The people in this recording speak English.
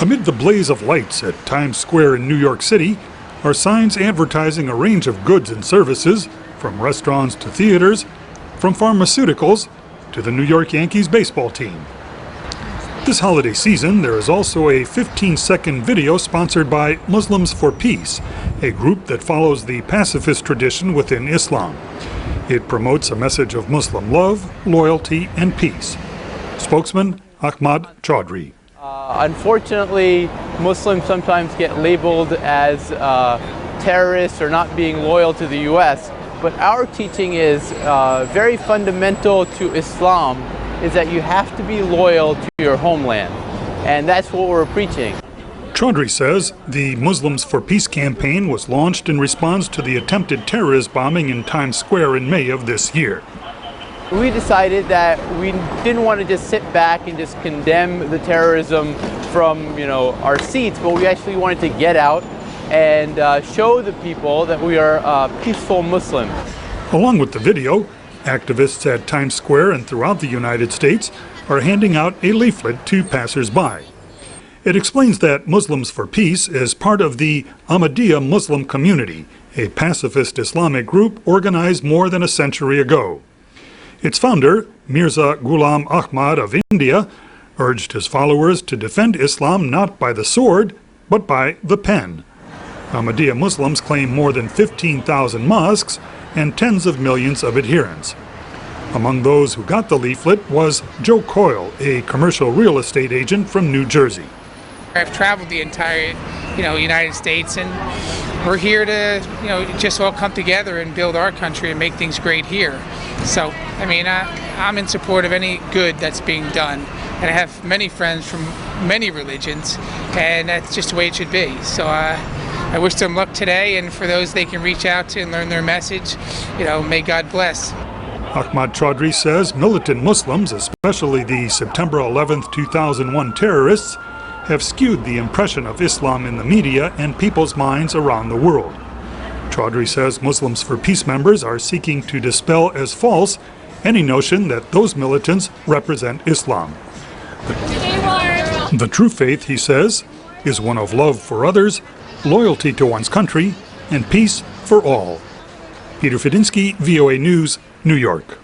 Amid the blaze of lights at Times Square in New York City are signs advertising a range of goods and services, from restaurants to theaters, from pharmaceuticals to the New York Yankees baseball team. This holiday season, there is also a 15-second video sponsored by Muslims for Peace, a group that follows the pacifist tradition within Islam. It promotes a message of Muslim love, loyalty, and peace. Spokesman Ahmad Chaudhry. Unfortunately, Muslims sometimes get labeled as terrorists or not being loyal to the U.S., but our teaching is very fundamental to Islam, is that you have to be loyal to your homeland, and that's what we're preaching. Chaudhry says the Muslims for Peace campaign was launched in response to the attempted terrorist bombing in Times Square in May of this year. We decided that we didn't want to just sit back and just condemn the terrorism from, our seats, but we actually wanted to get out and show the people that we are peaceful Muslims. Along with the video, activists at Times Square and throughout the United States are handing out a leaflet to passers-by. It explains that Muslims for Peace is part of the Ahmadiyya Muslim community, a pacifist Islamic group organized more than a century ago. Its founder, Mirza Ghulam Ahmad of India, urged his followers to defend Islam not by the sword, but by the pen. Ahmadiyya Muslims claim more than 15,000 mosques and tens of millions of adherents. Among those who got the leaflet was Joe Coyle, a commercial real estate agent from New Jersey. I've traveled the entire, United States, and we're here to, just all come together and build our country and make things great here. So, I'm in support of any good that's being done, and I have many friends from many religions, and that's just the way it should be. So, I wish them luck today, and for those they can reach out to and learn their message, may God bless. Ahmad Chaudhry says militant Muslims, especially the September 11th, 2001 terrorists, have skewed the impression of Islam in the media and people's minds around the world. Chaudhry says Muslims for Peace members are seeking to dispel as false any notion that those militants represent Islam. The true faith, he says, is one of love for others, loyalty to one's country, and peace for all. Peter Fedinsky, VOA News, New York.